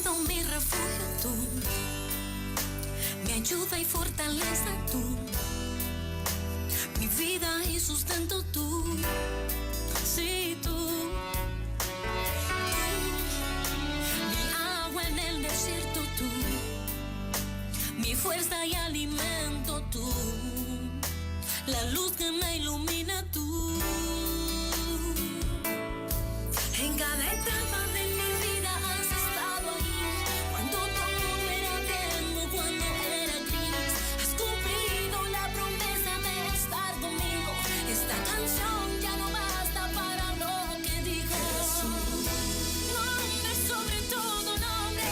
escudo, mi refugio tú, mi ayuda y fortaleza tú, mi vida y sustento tú, sí tú, mi agua en el desierto tú, mi fuerza y alimento tú, la luz que me ilumina tú. En cada etapa de mi vida has estado ahí, cuando todo era tierno, cuando era gris, has cumplido la promesa de estar conmigo. Esta canción ya no basta para lo que digo. Nombre sobre todo nombre,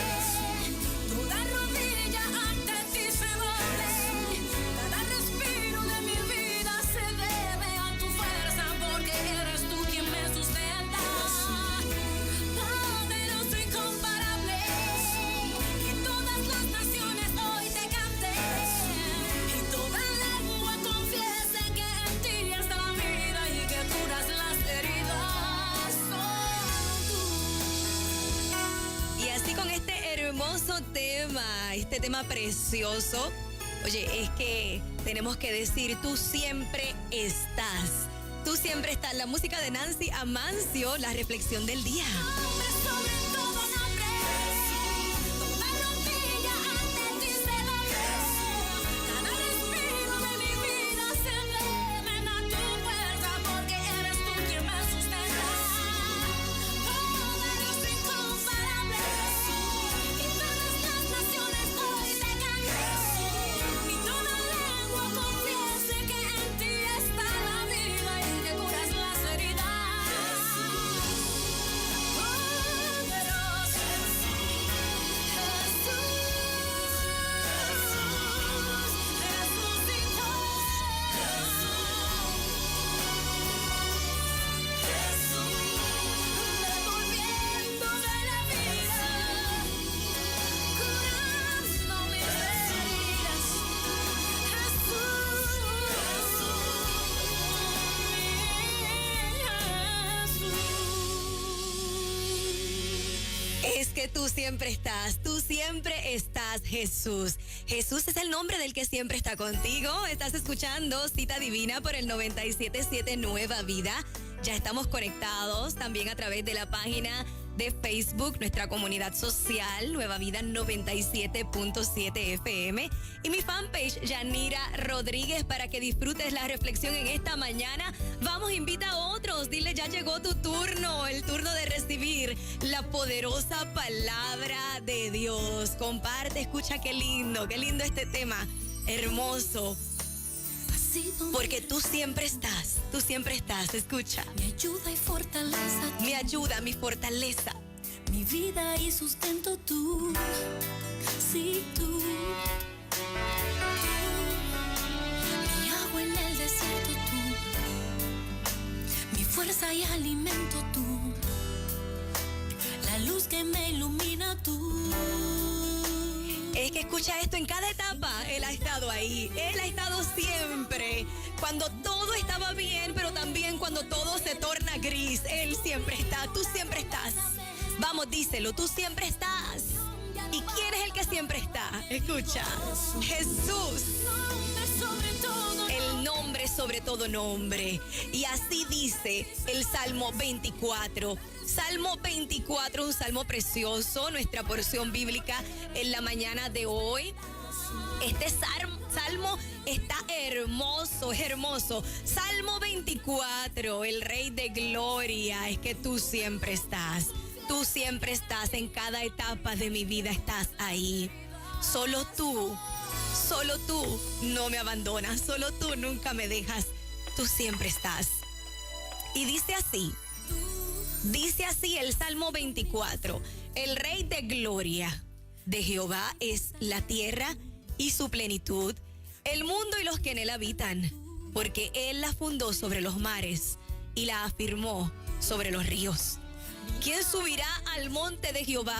toda rodilla ante ti se doble. Cada respiro de mi vida se debe a tu fuerza, porque eres tú quien me sustenta. Poderoso, incomparable, que todas las naciones hoy te canten, y toda lengua confiese que en ti está la vida y que curas las heridas. Y así con este hermoso tema, este tema precioso, oye, es que tenemos que decir, tú siempre estás. Tú siempre estás. La música de Nancy Amancio, la reflexión del día. Nombre sobre todo nombre, toda rodilla ante ti se doble. Cada respiro de mi vida se deben a tu fuerza, porque eres tú quien me sustenta. Poderoso, incomparable, que todas las naciones hoy te canten, y toda lengua confiese que en ti está la vida y que curas las heridas. Poderoso devolviéndome la vida, curando mis heridas. Es que tú siempre estás, Jesús. Jesús es el nombre del que siempre está contigo. Estás escuchando Cita Divina por el 97.7 Nueva Vida. Ya estamos conectados también a través de la página de Facebook, nuestra comunidad social, Nueva Vida 97.7 FM. Y mi fanpage, Yanira Rodríguez, para que disfrutes la reflexión en esta mañana. Vamos, invita a otros. Dile, ya llegó tu turno, el turno de recibir la poderosa palabra de Dios. Comparte, escucha, qué lindo este tema. Hermoso. Porque tú siempre estás, escucha. Mi ayuda y fortaleza, Mi ayuda, mi fortaleza. mi vida y sustento tú, sí tú. Mi agua en el desierto tú, mi fuerza y alimento tú, la luz que me ilumina tú. Es que escucha esto, en cada etapa Él ha estado ahí, Él ha estado siempre. Cuando todo estaba bien, pero también cuando todo se torna gris, Él siempre está, tú siempre estás. Vamos, díselo, tú siempre estás. ¿Y quién es el que siempre está? Escucha, Jesús. El nombre sobre todo nombre. Y así dice el Salmo 24. Salmo 24, un salmo precioso, nuestra porción bíblica en la mañana de hoy. Este salmo está hermoso, hermoso. Salmo 24, el Rey de Gloria. Es que tú siempre estás. Tú siempre estás en cada etapa de mi vida, estás ahí. Solo tú no me abandonas. Solo tú nunca me dejas. Tú siempre estás. Y dice así el Salmo 24. El Rey de Gloria de Jehová es la tierra y su plenitud, el mundo y los que en él habitan, porque él la fundó sobre los mares y la afirmó sobre los ríos. ¿Quién subirá al monte de Jehová?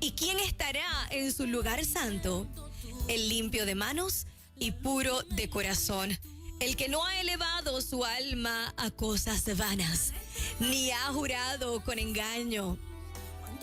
¿Y quién estará en su lugar santo? El limpio de manos y puro de corazón, el que no ha elevado su alma a cosas vanas, ni ha jurado con engaño.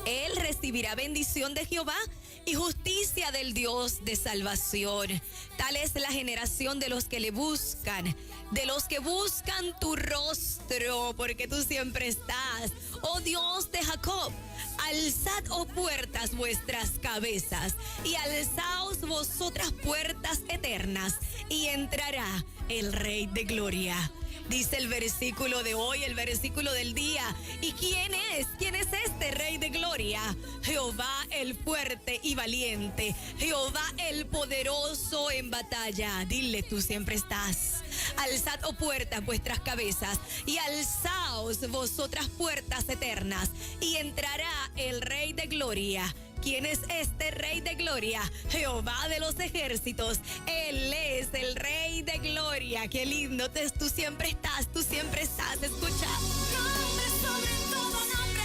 Él recibirá bendición de Jehová y justicia del Dios de salvación. Tal es la generación de los que le buscan, de los que buscan tu rostro, porque tú siempre estás. Oh Dios de Jacob, alzad, oh puertas, vuestras cabezas, y alzaos vosotras puertas eternas, y entrará el Rey de Gloria. Dice el versículo de hoy, el versículo del día. ¿Y quién es? ¿Quién es este Rey de Gloria? Jehová el fuerte y valiente. Jehová el poderoso en batalla. Dile, tú siempre estás. Alzad, oh puertas, vuestras cabezas, y alzaos vosotras puertas eternas, y entrará el Rey de Gloria. ¿Quién es este Rey de Gloria? Jehová de los ejércitos. Él es el Rey de Gloria. Qué lindo, tú siempre estás, tú siempre estás. Escucha. Nombre sobre todo nombre,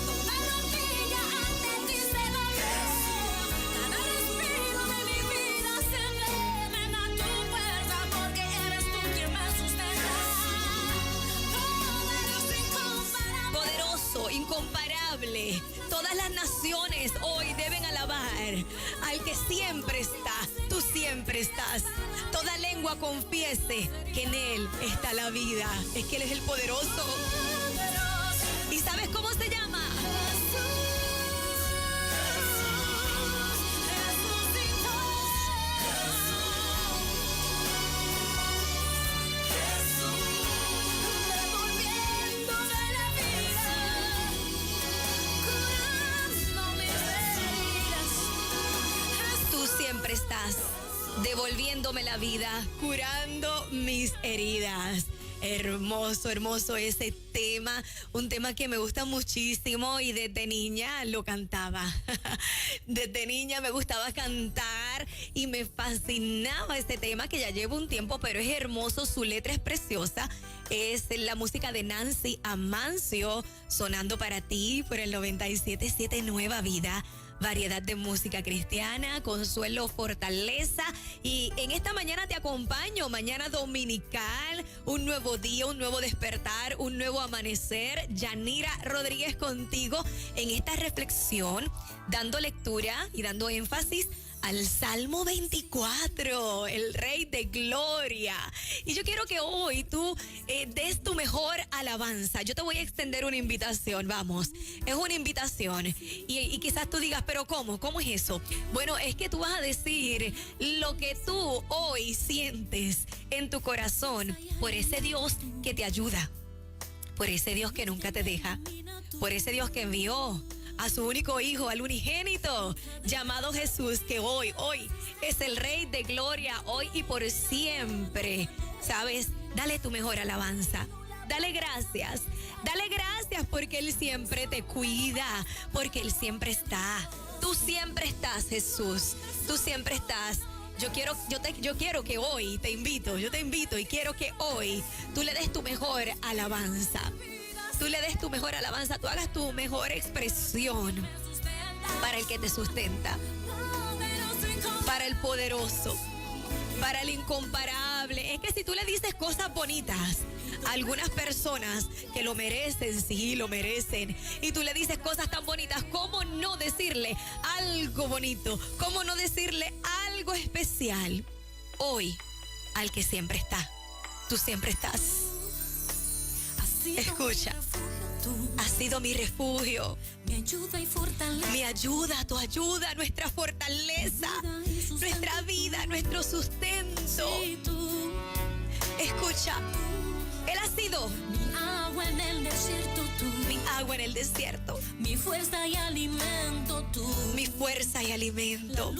toda rodilla ante ti se doble. Cada respiro de mi vida se ven a tu puerta, porque eres tú quien me sustenta. Poderoso, incomparable. Todas las naciones hoy deben alabar al que siempre está. Tú siempre estás. Toda lengua confiese que en Él está la vida. Es que Él es el poderoso. ¿Y sabes cómo se llama? Siempre estás devolviéndome la vida, curando mis heridas. Hermoso, hermoso ese tema, un tema que me gusta muchísimo y desde niña lo cantaba. Desde niña me gustaba cantar y me fascinaba este tema que ya llevo un tiempo, pero es hermoso, su letra es preciosa. Es la música de Nancy Amancio, sonando para ti por el 97.7 Nueva Vida. Variedad de música cristiana, consuelo, fortaleza. Y en esta mañana te acompaño, mañana dominical, un nuevo día, un nuevo despertar, un nuevo amanecer. Yanira Rodríguez contigo en esta reflexión, dando lectura y dando énfasis al Salmo 24, el Rey de Gloria. Y yo quiero que hoy tú des tu mejor alabanza. Yo te voy a extender una invitación, vamos. Es una invitación. Y quizás tú digas, ¿pero cómo? ¿Cómo es eso? Bueno, es que tú vas a decir lo que tú hoy sientes en tu corazón por ese Dios que te ayuda, por ese Dios que nunca te deja, por ese Dios que envió a su único hijo, al unigénito, llamado Jesús, que hoy es el Rey de Gloria, hoy y por siempre. ¿Sabes? Dale tu mejor alabanza. Dale gracias porque Él siempre te cuida, porque Él siempre está. Tú siempre estás, Jesús. Tú siempre estás. Yo quiero que hoy yo te invito y quiero que hoy tú le des tu mejor alabanza. Tú le des tu mejor alabanza, tú hagas tu mejor expresión para el que te sustenta, para el poderoso, para el incomparable. Es que si tú le dices cosas bonitas a algunas personas que lo merecen, sí, lo merecen, y tú le dices cosas tan bonitas, ¿cómo no decirle algo bonito? ¿Cómo no decirle algo especial? Hoy, al que siempre está, tú siempre estás. Escucha, has sido mi refugio, mi ayuda y fortaleza, mi ayuda, tu ayuda, nuestra fortaleza, nuestra vida, nuestro sustento. Escucha, Él ha sido mi agua en el desierto, tú, mi agua en el desierto, mi fuerza y alimento, tú, mi fuerza y alimento,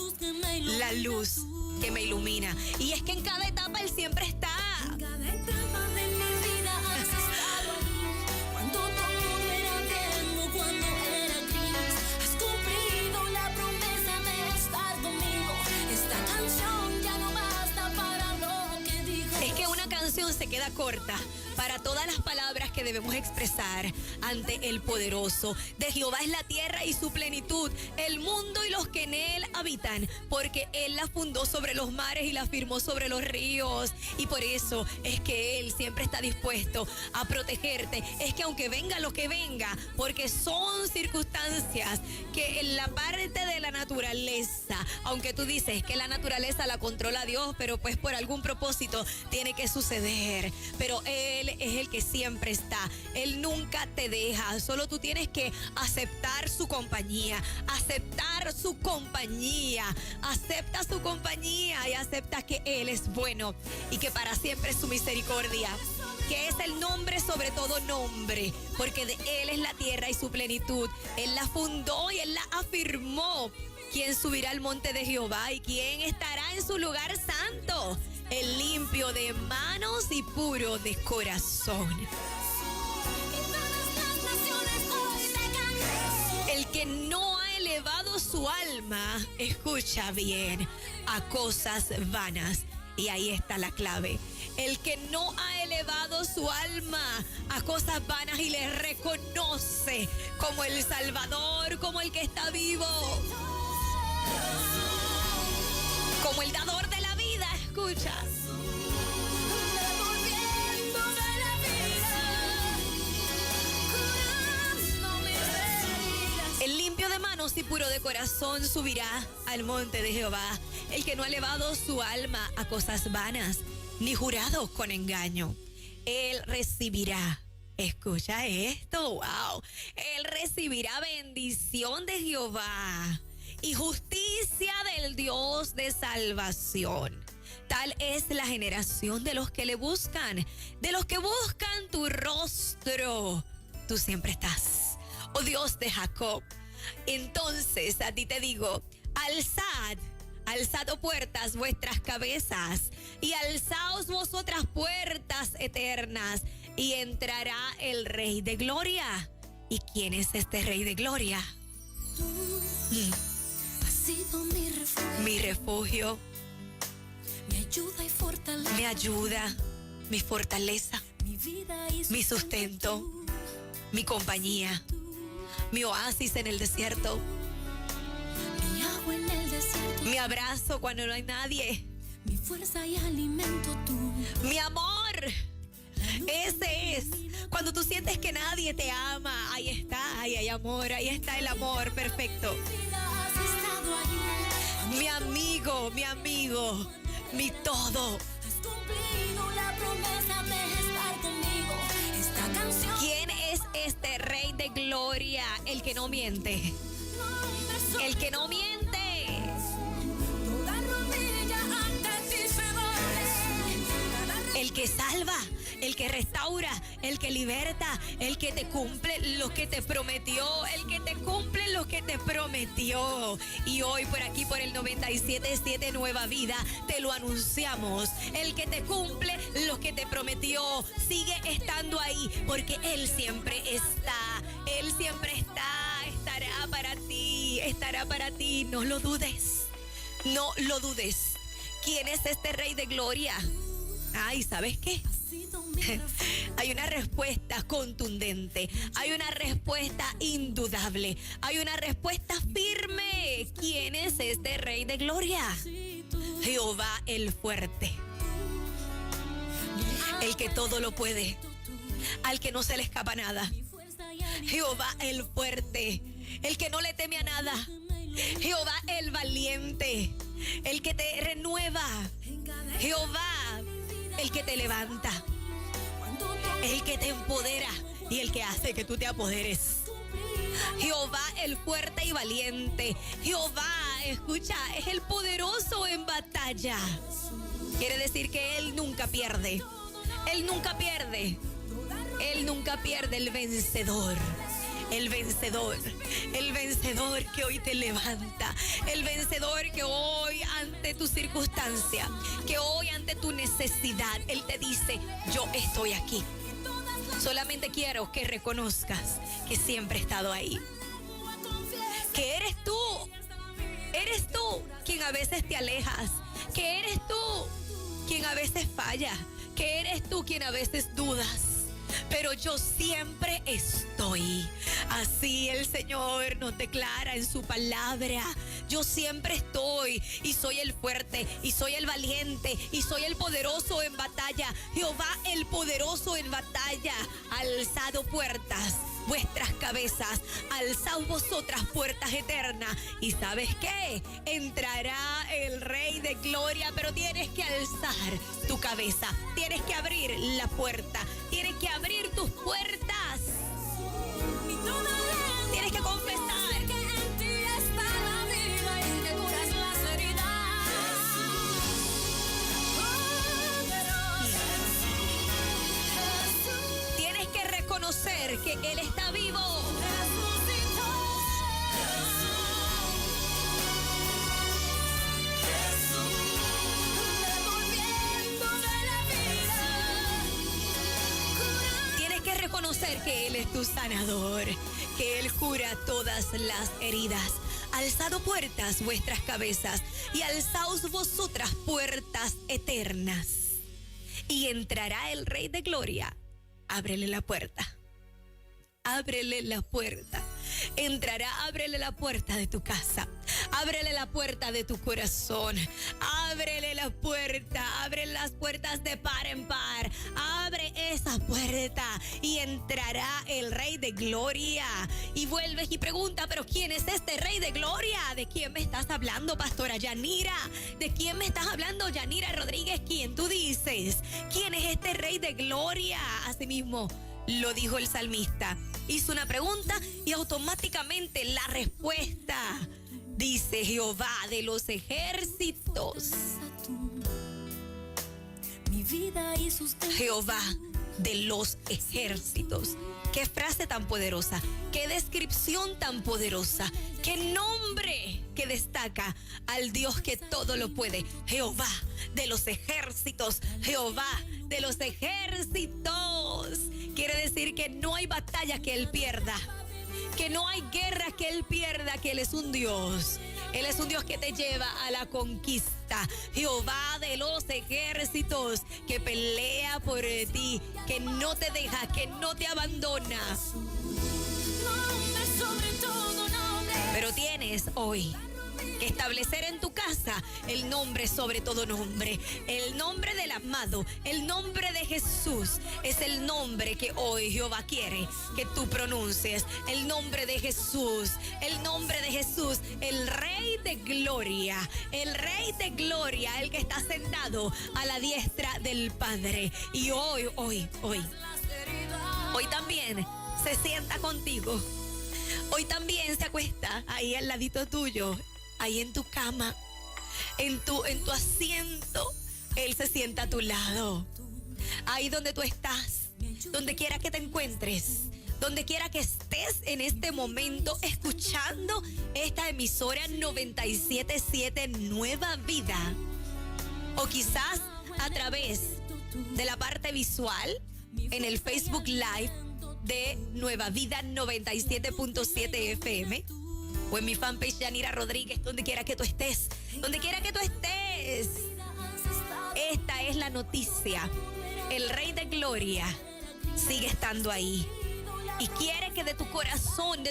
la luz que me ilumina. Y es que en cada etapa Él siempre está. En cada etapa de mi vida has estado ahí. Cuando todo era tierno, cuando era gris, has cumplido la promesa de estar conmigo. Esta canción ya no basta para lo que dijo. Es que una canción se queda corta para todas las palabras que debemos expresar ante el poderoso. De Jehová es la tierra y su plenitud, el mundo y los que en él habitan, porque él la fundó sobre los mares y la firmó sobre los ríos. Y por eso es que él siempre está dispuesto a protegerte. Es que aunque venga lo que venga, porque son circunstancias que en la parte de la naturaleza, aunque tú dices que la naturaleza la controla Dios, pero pues por algún propósito tiene que suceder. Pero él es el que siempre está. Él nunca te deja. Solo tú tienes que aceptar su compañía. Aceptar su compañía. Acepta su compañía y acepta que él es bueno y que para siempre es su misericordia. Que es el nombre sobre todo nombre, porque de él es la tierra y su plenitud. Él la fundó y él la afirmó. ¿Quién subirá al monte de Jehová y quién estará en su lugar santo? El limpio de manos y puro de corazón. El que no ha elevado su alma, escucha bien, a cosas vanas. Y ahí está la clave. El que no ha elevado su alma a cosas vanas y le reconoce como el Salvador, como el que está vivo, como el dador de la vida, escucha. El limpio de manos y puro de corazón subirá al monte de Jehová. El que no ha elevado su alma a cosas vanas, ni jurado con engaño. Él recibirá, escucha esto, wow. Él recibirá bendición de Jehová y justicia del Dios de salvación. Tal es la generación de los que le buscan, de los que buscan tu rostro. Tú siempre estás, oh Dios de Jacob. Entonces a ti te digo, alzad, oh puertas, vuestras cabezas, y alzaos vosotras puertas eternas, y entrará el Rey de Gloria. ¿Y quién es este Rey de Gloria? Tú has sido mi refugio. Mi refugio, Mi ayuda y fortaleza. mi ayuda, mi fortaleza, Mi vida y mi sustento, mi compañía, mi oasis en el desierto, mi agua en el desierto. mi abrazo cuando no hay nadie, Mi fuerza y alimento tú. mi amor. Ese es cuando tú sientes que nadie te ama. Ahí está, ahí hay amor, ahí está el amor perfecto. Has estado allí. Mi amigo, mi todo. Has cumplido la promesa de estar conmigo. Esta canción. ¿Quién es este Rey de Gloria? El que no miente. El que no miente. Toda rodilla ante ti se doble. El que salva, el que restaura, el que liberta, el que te cumple lo que te prometió, el que te cumple lo que te prometió. Y hoy por aquí, por el 97.7 Nueva Vida, te lo anunciamos. El que te cumple lo que te prometió sigue estando ahí, porque Él siempre está. Él siempre está, estará para ti, estará para ti. No lo dudes, no lo dudes. ¿Quién es este Rey de Gloria? Ay, ¿sabes qué? Has sido mi refugio. Hay una respuesta contundente, hay una respuesta indudable, hay una respuesta firme. ¿Quién es este Rey de Gloria? Jehová el fuerte, el que todo lo puede, al que no se le escapa nada. Mi fuerza y alimento. Jehová el fuerte, el que no le teme a nada. Jehová el valiente, el que te renueva. Jehová el que te levanta, el que te empodera y el que hace que tú te apoderes. Jehová el fuerte y valiente. Jehová, escucha, es el poderoso en batalla. Quiere decir que Él nunca pierde. Él nunca pierde. Él nunca pierde, el vencedor. El vencedor, el vencedor que hoy te levanta, el vencedor que hoy ante tu circunstancia, que hoy ante tu necesidad, Él te dice, yo estoy aquí. Solamente quiero que reconozcas que siempre he estado ahí. Que eres tú quien a veces te alejas, que eres tú quien a veces falla, que eres tú quien a veces dudas. pero yo siempre estoy. Así el Señor nos declara en su palabra. Yo siempre estoy y soy el fuerte y soy el valiente y soy el poderoso en batalla. Jehová el poderoso en batalla. Alzado puertas, vuestras cabezas, alzaos vosotras puertas eternas. ¿Y sabes qué? Entrará el Rey de Gloria, pero tienes que alzar tu cabeza, tienes que abrir la puerta, tienes que abrir tus puertas, tienes que confesar que en ti está la vida y que curas las heridas. Tienes que reconocer que Él está vivo. Reconocer que Él es tu sanador, que Él cura todas las heridas. Alzado puertas vuestras cabezas y alzaos vosotras puertas eternas. Y entrará el Rey de Gloria. Ábrele la puerta. Ábrele la puerta. Entrará, ábrele la puerta de tu casa. Ábrele la puerta de tu corazón. Ábrele la puerta. Abre las puertas de par en par. Abre esa puerta y entrará el Rey de Gloria. Y vuelves y pregunta, ¿pero quién es este Rey de Gloria? ¿De quién me estás hablando, pastora Yanira? ¿De quién me estás hablando, Yanira Rodríguez? ¿Quién tú dices? ¿Quién es este Rey de Gloria? Asimismo lo dijo el salmista. Hizo una pregunta y automáticamente la respuesta. Dice Jehová de los ejércitos. Jehová de los ejércitos. Qué frase tan poderosa, qué descripción tan poderosa, qué nombre que destaca al Dios que todo lo puede. Jehová de los ejércitos, Jehová de los ejércitos. Quiere decir que no hay batalla que Él pierda, que no hay guerra que Él pierda, que Él es un Dios. Él es un Dios que te lleva a la conquista. Jehová de los ejércitos, que pelea por ti, que no te deja, que no te abandona. Pero tienes hoy que establecer en tu casa el nombre sobre todo nombre, el nombre del amado, el nombre de Jesús. Es el nombre que hoy Jehová quiere que tú pronuncies, el nombre de Jesús, el nombre de Jesús, el Rey de Gloria, el Rey de Gloria, el que está sentado a la diestra del Padre. Y hoy también se sienta contigo. Hoy también se acuesta ahí al ladito tuyo, ahí en tu cama, en tu asiento. Él se sienta a tu lado. Ahí donde tú estás, donde quiera que te encuentres, donde quiera que estés en este momento escuchando esta emisora 97.7 Nueva Vida. O quizás a través de la parte visual en el Facebook Live de Nueva Vida 97.7 FM. O en mi fanpage Yanira Rodríguez, donde quiera que tú estés. Donde quiera que tú estés. Esta es la noticia. El Rey de Gloria sigue estando ahí. Y quiere que de tu corazón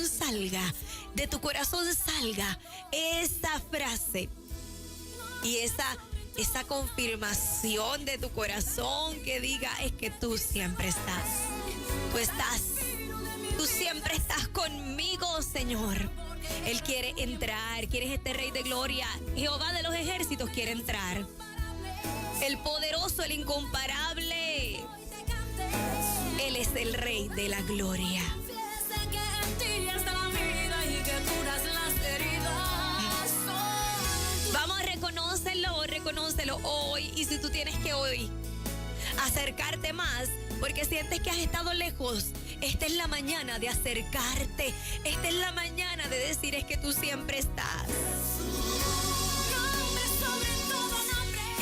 salga esa frase. Y esa confirmación de tu corazón que diga, es que tú siempre estás. Tú siempre estás conmigo, Señor. Él quiere entrar. ¿Quién es este Rey de Gloria? Jehová de los ejércitos quiere entrar. El poderoso, el incomparable. Él es el Rey de la Gloria. Vamos, reconócelo hoy. Y si tú tienes que hoy acercarte más, porque sientes que has estado lejos, esta es la mañana de acercarte. Esta es la mañana de decir, es que tú siempre estás.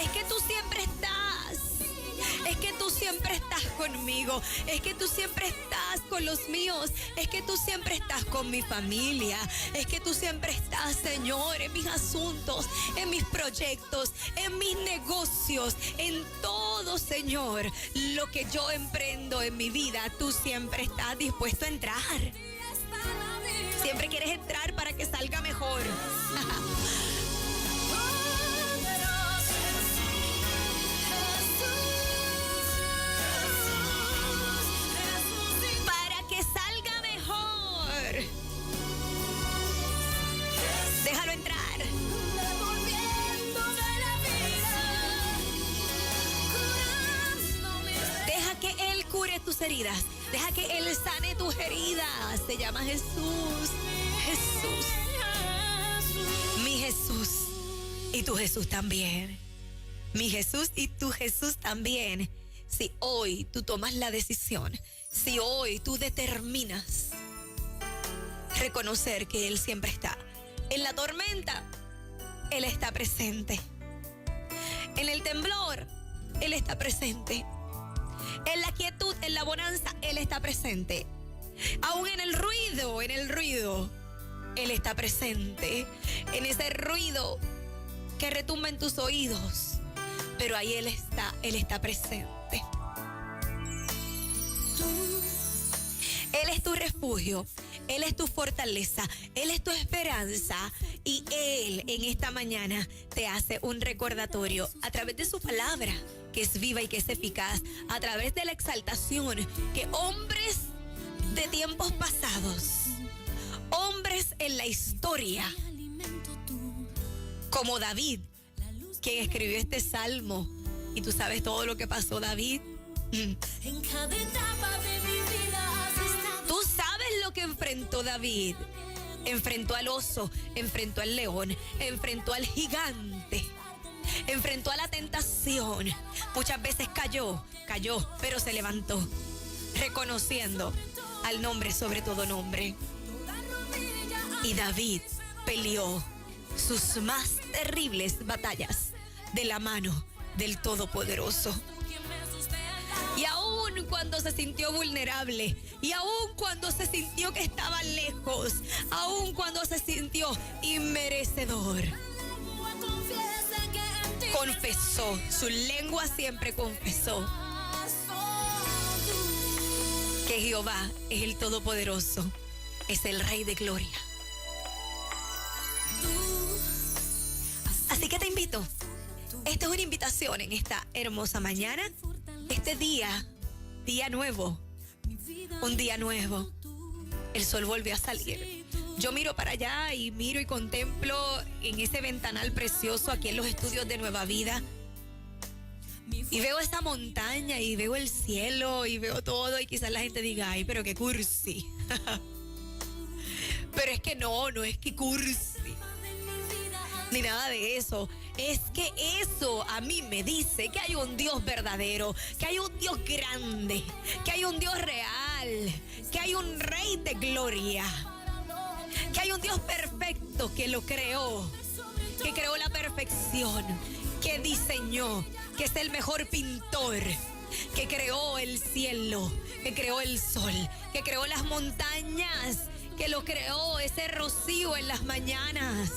Es que tú siempre estás. Es que tú siempre estás conmigo, es que tú siempre estás con los míos, es que tú siempre estás con mi familia, es que tú siempre estás, Señor, en mis asuntos, en mis proyectos, en mis negocios, en todo, Señor, lo que yo emprendo en mi vida, tú siempre estás dispuesto a entrar. Siempre quieres entrar para que salga mejor. Para que salga mejor. Déjalo entrar. Deja que Él cure tus heridas. Deja que Él sane tus heridas. Se llama Jesús. Jesús. Mi Jesús. Y tu Jesús también. Mi Jesús y tu Jesús también. Si hoy tú tomas la decisión, si hoy tú determinas reconocer que Él siempre está. En la tormenta, Él está presente. En el temblor, Él está presente. En la quietud, en la bonanza, Él está presente. Aún en el ruido, Él está presente. En ese ruido que retumba en tus oídos, pero ahí Él está presente. Él es tu refugio, Él es tu fortaleza, Él es tu esperanza y Él en esta mañana te hace un recordatorio a través de su palabra, que es viva y que es eficaz, a través de la exaltación que hombres de tiempos pasados, hombres en la historia, como David, quien escribió este salmo, y tú sabes todo lo que pasó David. En cada etapa de mi vida has estado. Tú sabes lo que enfrentó David. Enfrentó al oso, enfrentó al león, enfrentó al gigante, enfrentó a la tentación. Muchas veces cayó, pero se levantó, reconociendo al nombre sobre todo nombre. Y David peleó sus más terribles batallas de la mano del Todopoderoso. Y aún cuando se sintió vulnerable, y aún cuando se sintió que estaba lejos, aún cuando se sintió inmerecedor, confesó, su lengua siempre confesó que Jehová es el Todopoderoso, es el Rey de Gloria. Así que te invito, esta es una invitación en esta hermosa mañana, este día nuevo, un día nuevo, el sol volvió a salir. Yo miro para allá y miro y contemplo en ese ventanal precioso aquí en los estudios de Nueva Vida. Y veo esa montaña y veo el cielo y veo todo y quizás la gente diga, ay, pero qué cursi. Pero es que no es que cursi, ni nada de eso. Es que eso a mí me dice que hay un Dios verdadero, que hay un Dios grande, que hay un Dios real, que hay un Rey de Gloria, que hay un Dios perfecto que lo creó, que creó la perfección, que diseñó, que es el mejor pintor, que creó el cielo, que creó el sol, que creó las montañas, que lo creó ese rocío en las mañanas.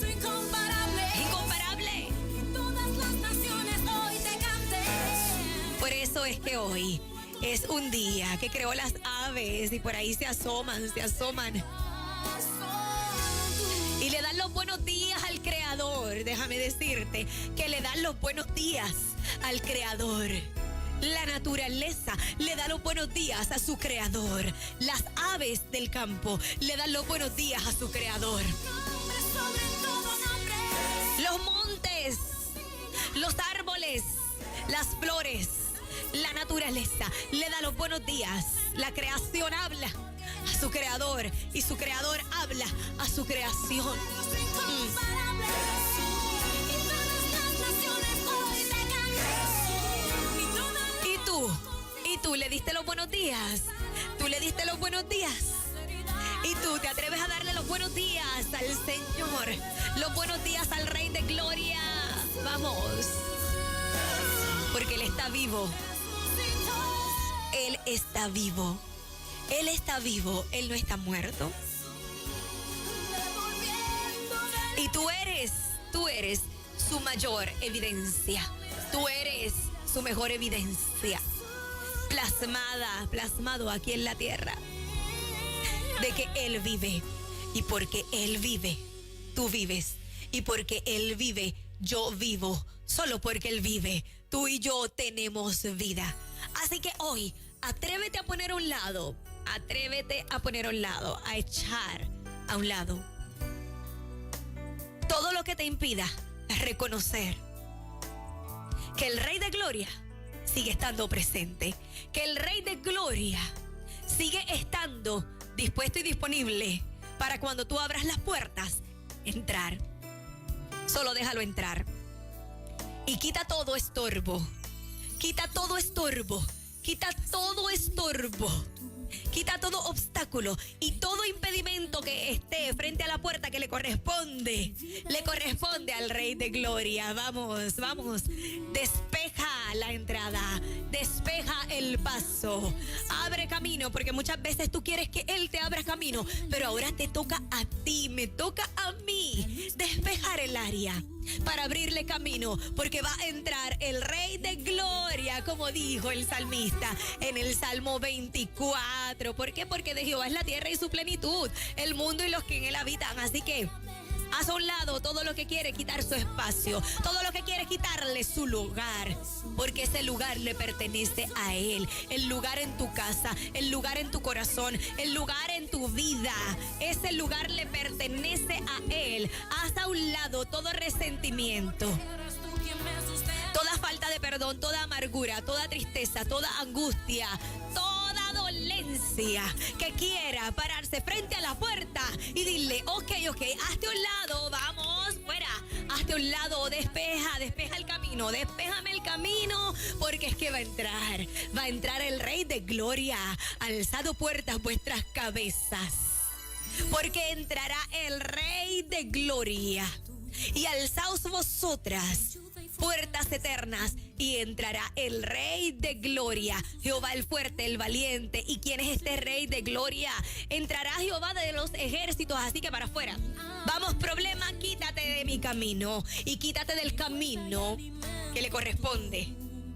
Incomparable. Todas las naciones hoy te canten. Por eso es que hoy es un día que creó las aves y por ahí se asoman. Y le dan los buenos días al Creador. Déjame decirte que le dan los buenos días al Creador. La naturaleza le da los buenos días a su Creador. Las aves del campo le dan los buenos días a su Creador. Los montes, los árboles, las flores, la naturaleza le da los buenos días. La creación habla a su Creador y su Creador habla a su creación. ¿Y tú le diste los buenos días? ¿Tú le diste los buenos días? Y tú te atreves a darle los buenos días al Señor, los buenos días al Rey de Gloria. Vamos, porque Él está vivo Él está vivo. Él está vivo, Él no está muerto. Y tú eres su mayor evidencia. Tú eres su mejor evidencia. Plasmado aquí en la tierra. De que Él vive. Y porque Él vive, tú vives. Y porque Él vive, yo vivo. Solo porque Él vive, tú y yo tenemos vida. Así que hoy, atrévete a poner a un lado. Atrévete a poner a un lado, a echar a un lado todo lo que te impida reconocer que el Rey de Gloria sigue estando presente, que el Rey de Gloria sigue estando dispuesto y disponible para cuando tú abras las puertas, entrar. Solo déjalo entrar. Y quita todo estorbo. Quita todo estorbo. Quita todo estorbo. Quita todo obstáculo y todo impedimento que esté frente a la puerta que le corresponde al Rey de Gloria. Vamos, vamos. Despeja la entrada, despeja el paso, abre camino, porque muchas veces tú quieres que Él te abra camino, pero ahora te toca a ti, me toca a mí despejar el área para abrirle camino, porque va a entrar el Rey de Gloria, como dijo el salmista en el Salmo 24. ¿Por qué? Porque de Jehová es la tierra y su plenitud, el mundo y los que en él habitan. Así que haz a un lado todo lo que quiere quitar su espacio, todo lo que quiere quitarle su lugar, porque ese lugar le pertenece a Él. El lugar en tu casa, el lugar en tu corazón, el lugar en tu vida, ese lugar le pertenece a Él. Haz a un lado todo resentimiento, toda falta de perdón, toda amargura, toda tristeza, toda angustia, toda dolencia que quiera pararse frente a la puerta y dile, ok, hazte a un lado, vamos, fuera, hazte a un lado, despeja el camino, despéjame el camino, porque es que va a entrar el Rey de Gloria. Alzado puertas vuestras cabezas, porque entrará el Rey de Gloria. Y alzaos vosotras puertas eternas, y entrará el Rey de Gloria, Jehová el fuerte, el valiente. ¿Y quién es este Rey de Gloria? Entrará Jehová de los ejércitos, así que para afuera. Vamos, problema, quítate de mi camino y quítate del camino que le corresponde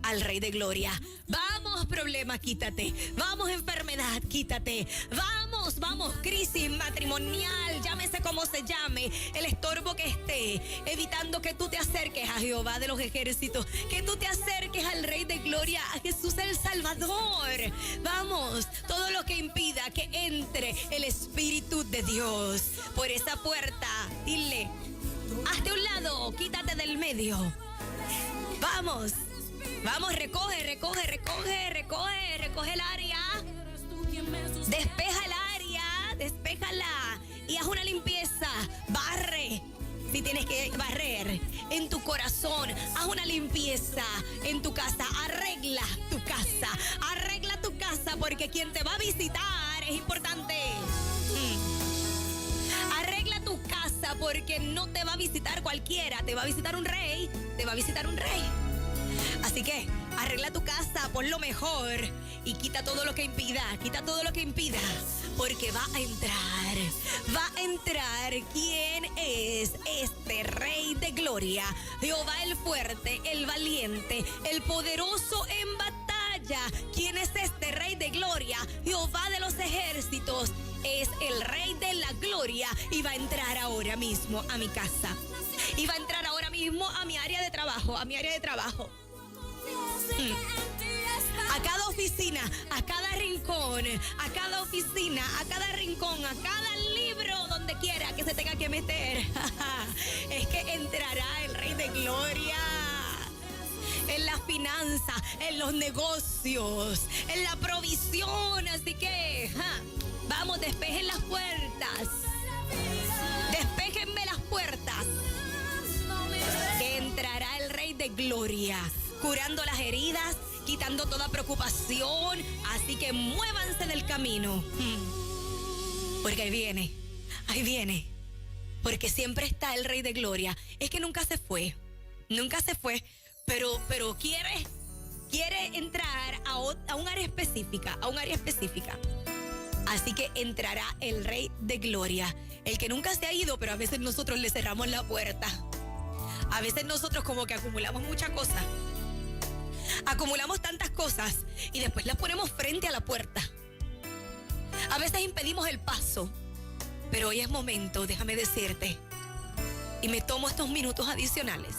al Rey de Gloria. Vamos, problema, quítate. Vamos, enfermedad, quítate. Vamos, crisis matrimonial, llámese como se llame, el estorbo que esté evitando que tú te acerques a Jehová de los ejércitos, que tú te acerques al Rey de Gloria, a Jesús el Salvador. Vamos, todo lo que impida que entre el Espíritu de Dios por esa puerta, dile, hazte a un lado, quítate del medio. Vamos, recoge el área. Despeja el área, despéjala y haz una limpieza. Barre, si tienes que barrer en tu corazón, haz una limpieza en tu casa. Arregla tu casa, porque quien te va a visitar es importante. Arregla tu casa, porque no te va a visitar cualquiera, te va a visitar un rey, Así que arregla tu casa, pon lo mejor y quita todo lo que impida, porque va a entrar. ¿Quién es este Rey de Gloria? Jehová el fuerte, el valiente, el poderoso en batalla. ¿Quién es este Rey de Gloria? Jehová de los ejércitos. Es el Rey de la Gloria y va a entrar ahora mismo a mi casa. Y va a entrar ahora mismo a mi área de trabajo, A cada oficina, a cada rincón, a cada libro, donde quiera que se tenga que meter. Es que entrará el Rey de Gloria. En las finanzas, en los negocios, en la provisión. Así que, vamos, despejen las puertas. Despéjenme las puertas. Que entrará el Rey de Gloria, curando las heridas, quitando toda preocupación. Así que muévanse del camino. Porque ahí viene. Porque siempre está el Rey de Gloria. Es que nunca se fue. Pero quiere entrar a un área específica, Así que entrará el Rey de Gloria, el que nunca se ha ido, pero a veces nosotros le cerramos la puerta. A veces nosotros como que acumulamos muchas cosas. Acumulamos tantas cosas y después las ponemos frente a la puerta. A veces impedimos el paso, pero hoy es momento, déjame decirte, y me tomo estos minutos adicionales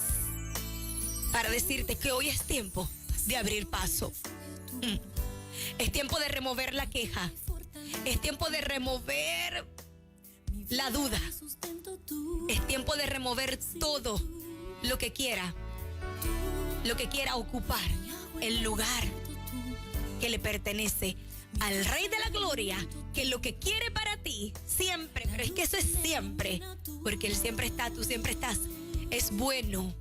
para decirte que hoy es tiempo de abrir paso. Es tiempo de remover la queja. Es tiempo de remover la duda. Es tiempo de remover todo lo que quiera ocupar el lugar que le pertenece al Rey de la Gloria, que lo que quiere para ti siempre, pero es que eso es siempre, porque Él siempre está, tú siempre estás, es bueno,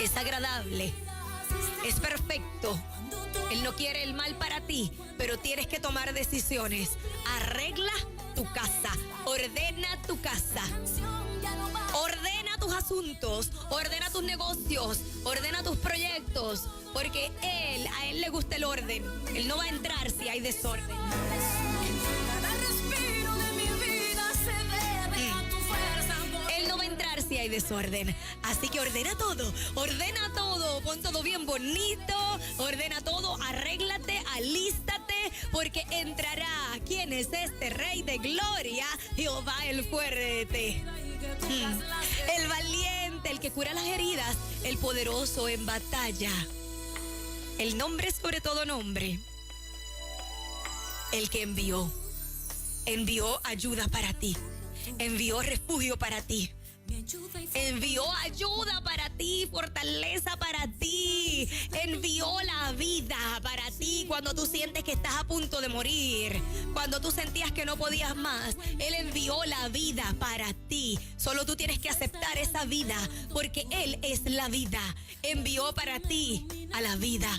es agradable, es perfecto. Él no quiere el mal para ti, pero tienes que tomar decisiones. Arregla tu casa, ordena tu casa, ordena tus asuntos, ordena tus negocios, ordena tus proyectos, porque a él le gusta el orden. Él no va a entrar si hay desorden. Él no va a entrar si hay desorden. Así que ordena todo, pon todo bien bonito, ordena todo, arréglate, alístate, porque entrará. ¿Quién es este Rey de Gloria? Jehová el fuerte. El valiente, el que cura las heridas, el poderoso en batalla. El nombre sobre todo nombre. El que envió ayuda para ti. Envió refugio para ti. Envió ayuda para ti, fortaleza para ti. Envió la vida para ti cuando tú sientes que estás a punto de morir. Cuando tú sentías que no podías más, Él envió la vida para ti. Solo tú tienes que aceptar esa vida, porque Él es la vida. Envió para ti a la vida,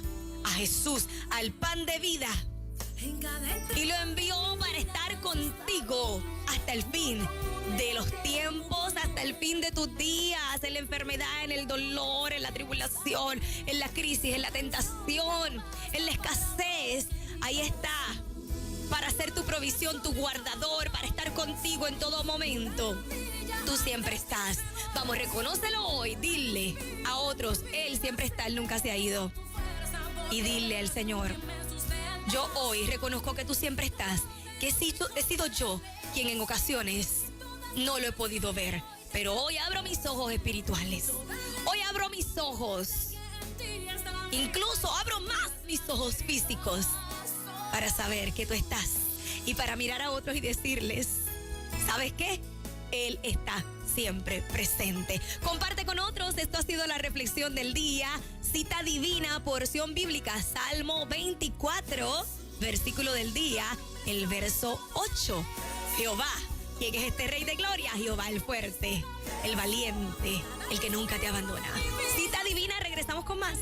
a Jesús, al pan de vida. Y lo envió para estar contigo hasta el fin de los tiempos, hasta el fin de tus días, en la enfermedad, en el dolor, en la tribulación, en la crisis, en la tentación, en la escasez. Ahí está, para ser tu provisión, tu guardador, para estar contigo en todo momento. Tú siempre estás. Vamos, reconócelo hoy, dile a otros, Él siempre está, Él nunca se ha ido. Y dile al Señor: yo hoy reconozco que tú siempre estás, que he sido yo quien en ocasiones no lo he podido ver, pero hoy abro mis ojos espirituales. Hoy abro mis ojos. Incluso abro más mis ojos físicos para saber que tú estás y para mirar a otros y decirles: ¿sabes qué? Él está siempre presente. Comparte con otros. Esto ha sido la reflexión del día. Cita divina, porción bíblica, Salmo 24, versículo del día, el verso 8. Jehová, ¿quién es este Rey de Gloria? Jehová el fuerte, el valiente, el que nunca te abandona. Cita divina, regresamos con más.